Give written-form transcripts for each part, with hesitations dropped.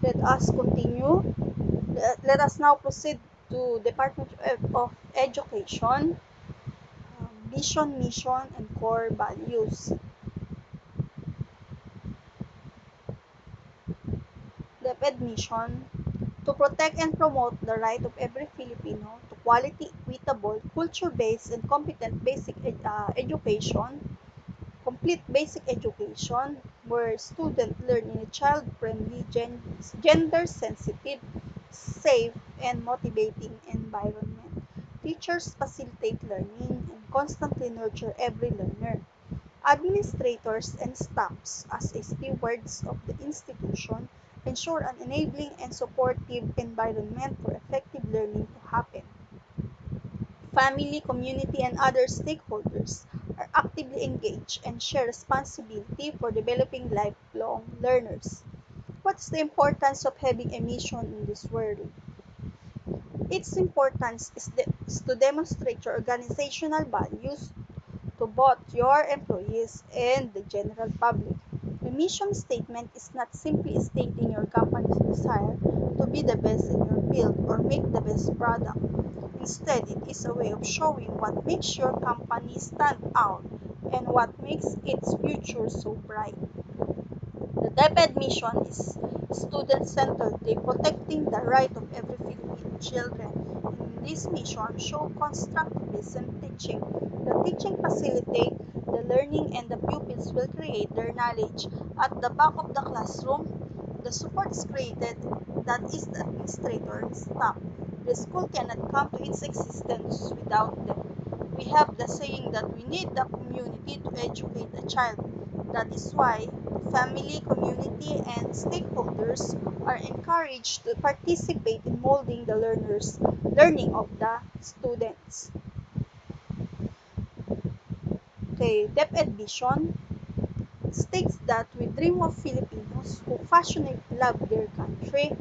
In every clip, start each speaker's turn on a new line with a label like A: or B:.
A: Let us continue. Let us now proceed to Department of Education, Vision, Mission, and Core Values. DEPED mission: to protect and promote the right of every Filipino to quality, equitable, culture-based, and competent basic education, complete basic education, where students learn in a child-friendly, gender-sensitive, safe, and motivating environment. Teachers facilitate learning and constantly nurture every learner. Administrators and staffs, as stewards of the institution, ensure an enabling and supportive environment for effective learning to happen. Family, community, and other stakeholders are actively engaged and share responsibility for developing lifelong learners. What's the importance of having a mission in this world? Its importance is to demonstrate your organizational values to both your employees and the general public. The mission statement is not simply stating your company's desire to be the best in your field or make the best product. Instead, it is a way of showing what makes your company stand out and what makes its future so bright. The DEPED mission is student-centered, protecting the right of every Filipino children. In this mission, show constructivism teaching. The teaching facilitate the learning and the pupils will create their knowledge. At the back of the classroom, the support is created, that is the administrator and staff. The school cannot come to its existence without them. We have the saying that we need the community to educate a child. That is why the family, community, and stakeholders are encouraged to participate in molding the learning of the students. Okay, DepEd Vision states that we dream of Filipinos who passionately love their country,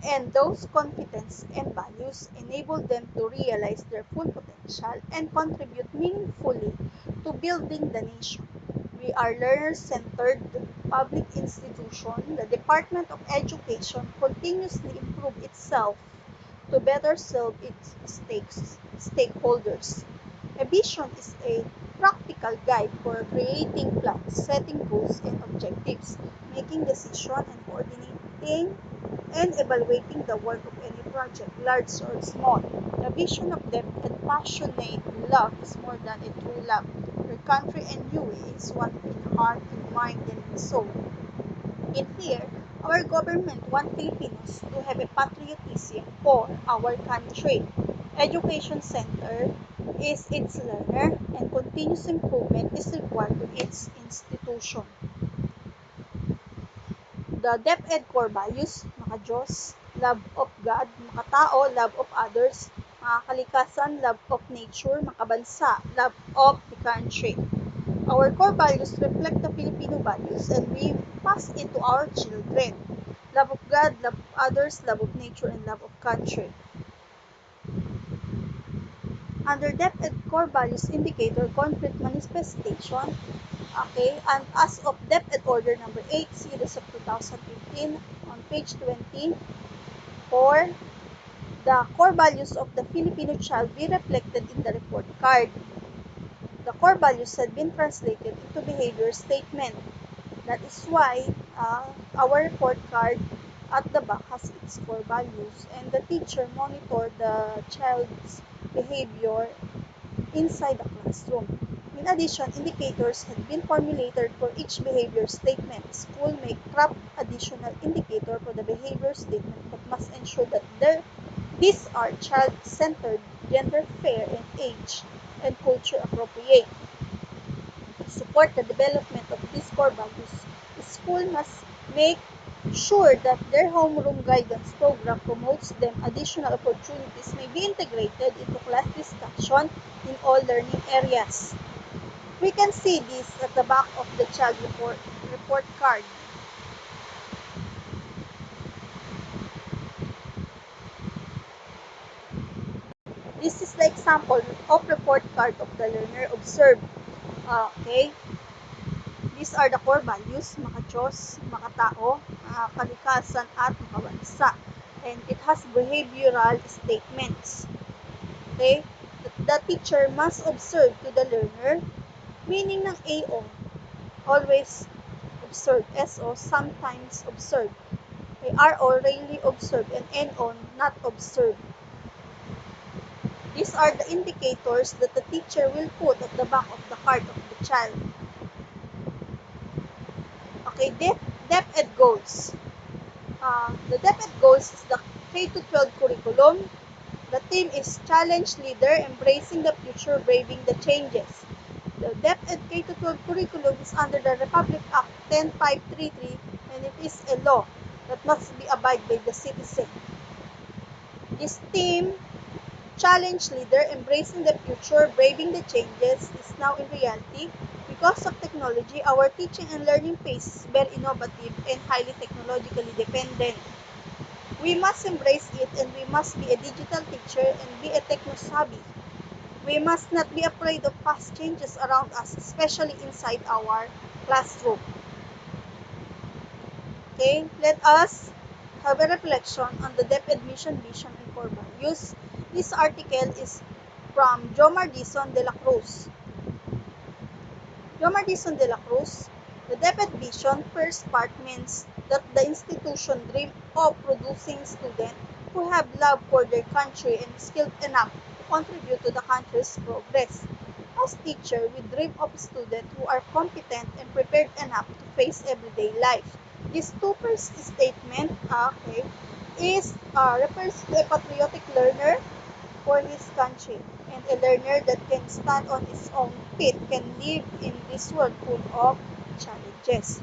A: and those competence and values enable them to realize their full potential and contribute meaningfully to building the nation. We are learner-centered public institution. The Department of Education continuously improve itself to better serve its stakeholders. A vision is a practical guide for creating plans, setting goals and objectives, making decisions and coordinating and evaluating the work of any project, large or small. The vision of depth and passionate love is more than a true love. Your country and you is one in heart and mind and in soul. In here, our government wants Filipinos to have a patriotism for our country. Education Center is its learner and continuous improvement is required to its institution. The DepEd core values: maka-Diyos, love of God; maka-tao, love of others; maka-kalikasan, love of nature; maka-bansa, love of the country. Our core values reflect the Filipino values and we pass it to our children. Love of God, love of others, love of nature, and love of country. Under DepEd core values indicator concrete manifestation, okay, and as of DepEd order number 8 series of 2015 on page 20, for the core values of the Filipino child be reflected in the report card. The core values had been translated into behavior statement. That is why our report card at the back has its core values, and the teacher monitor the child's behavior inside the classroom. In addition, indicators had been formulated for each behavior statement. School may craft additional indicator for the behavior statement but must ensure that these are child-centered, gender-fair, and age and culture appropriate. To support the development of these core values, the school must make sure that their homeroom guidance program promotes them. Additional opportunities may be integrated into class discussion in all learning areas. We can see this at the back of the child report card. This is the example of report card of the learner. Observe. Okay. These are the core values: maka-Diyos, maka-tao, kalikasan at makabansa. And it has behavioral statements. Okay? The teacher must observe to the learner, meaning ng AO, always observe, SO, sometimes observe. Okay? RO, rarely observe, and NO, not observe. These are the indicators that the teacher will put at the back of the heart of the child. Okay, DEPED goals. The DEPED goals is the K-12 curriculum. The theme is Challenge Leader, Embracing the Future, Braving the Changes. The DEPED K-12 curriculum is under the Republic Act 10533 and it is a law that must be abided by the citizen. This theme, Challenge Leader, Embracing the Future, Braving the Changes, is now in reality. Because of technology, our teaching and learning pace is very innovative and highly technologically dependent. We must embrace it and we must be a digital teacher and be a techno-savvy. We must not be afraid of fast changes around us, especially inside our classroom. Okay, let us have a reflection on the DepEd mission, vision, and core values. This article is from Jomar Dizon de la Cruz. Jomar Dizon de la Cruz, the DepEd vision first part means that the institution dreams of producing students who have love for their country and skilled enough to contribute to the country's progress. As teachers, we dream of students who are competent and prepared enough to face everyday life. This two first statement refers to a patriotic learner for his country, and a learner that can stand on his own feet can live in this world full of challenges.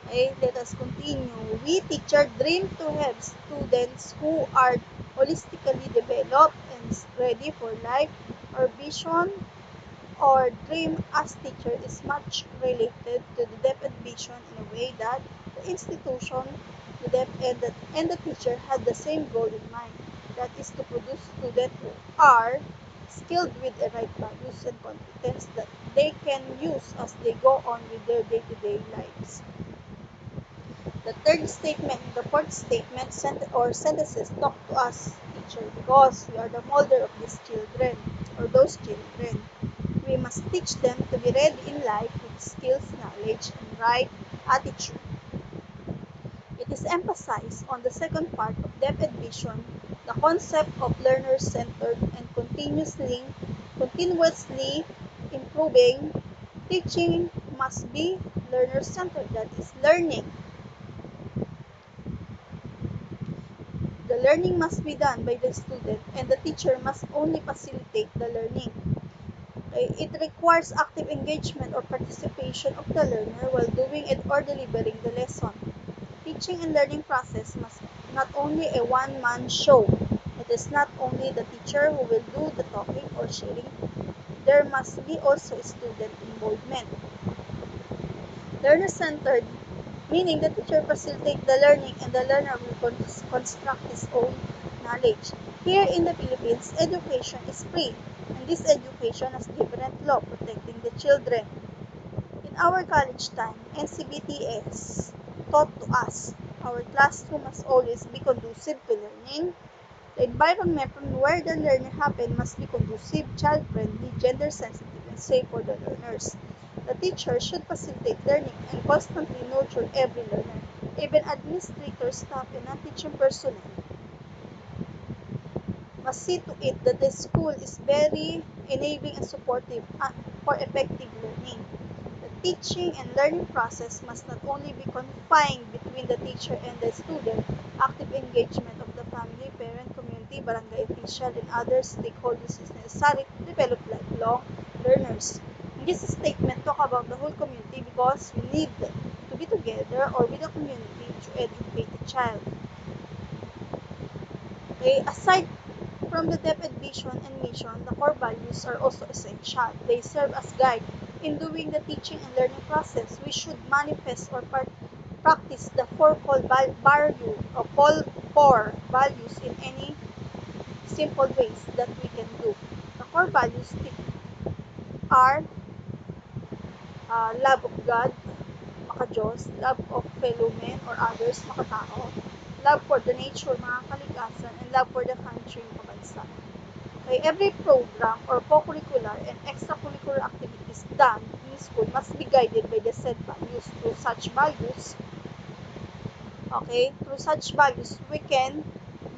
A: Okay, let us continue. We teachers dream to have students who are holistically developed and ready for life. Our vision or dream as teacher is much related to the DepEd vision in a way that the institution, the DepEd, and the teacher had the same goal in mind. That is to produce students who are skilled with the right values and competence that they can use as they go on with their day-to-day lives. The third statement and the fourth statement sentences talk to us, teacher, because we are the molder of these children or those children. We must teach them to be ready in life with skills, knowledge, and right attitude. It is emphasized on the second part of DepEd vision, the concept of learner-centered and continuously improving. Teaching must be learner-centered, that is learning. The learning must be done by the student and the teacher must only facilitate the learning. It requires active engagement or participation of the learner while doing it or delivering the lesson. Teaching and learning process must not only a one-man show. It is not only the teacher who will do the talking or sharing. There must be also student involvement. Learner-centered, meaning the teacher facilitates the learning and the learner will construct his own knowledge. Here in the Philippines, education is free, and this education has different law protecting the children. In our college time, NCBTS taught to us our classroom must always be conducive to learning. The environment from where the learning happens must be conducive, child-friendly, gender-sensitive, and safe for the learners. The teacher should facilitate learning and constantly nurture every learner, even administrators, staff, and non-teaching personnel must see to it that the school is very enabling and supportive for effective learning. The teaching and learning process must not only be confined between the teacher and the student. Active engagement of the family, parent, community, barangay official, and other stakeholders is necessary to develop lifelong learners. And this statement talk about the whole community because we need to be together or with the community to educate the child. Okay, aside from the DepEd vision and mission, the core values are also essential. They serve as guide in doing the teaching and learning process. We should manifest or practice the four core values in any simple ways that we can do. The core values are love of God, maka-Diyos, love of fellow men or others, makatao, love for the nature, mga kalikasan, and love for the country, kabansa. Okay, every program or co-curricular and extracurricular activities done in school must be guided by the said values. Through such values, we can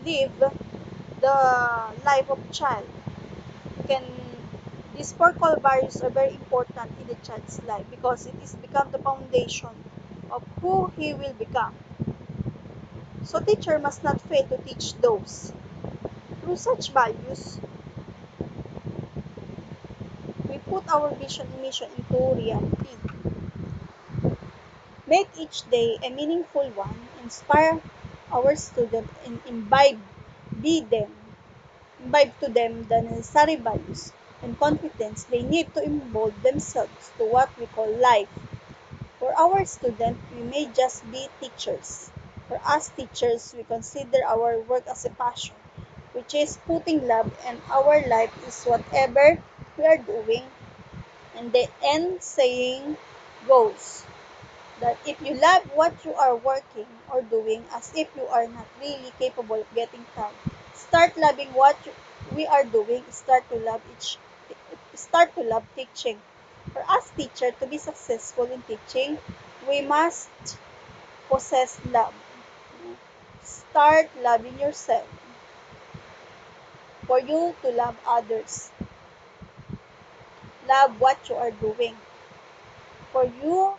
A: live the life of child. Can These four core values are very important in the child's life because it is become the foundation of who he will become. So teacher must not fail to teach those. Through such values, we put our vision and mission into reality. Make each day a meaningful one, inspire our students and be them, imbibe to them the necessary values and competence they need to involve themselves to what we call life. For our students, we may just be teachers. For us teachers, we consider our work as a passion, which is putting love, and our life is whatever we are doing. And the end saying goes that if you love what you are working or doing as if you are not really capable of getting tired, start loving we are doing. Start to love teaching. For us teacher to be successful in teaching, we must possess love. Start loving yourself for you to love others. Love what you are doing for you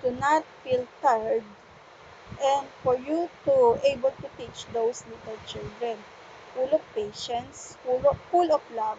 A: to not feel tired and for you to able to teach those little children full of patience, full of love,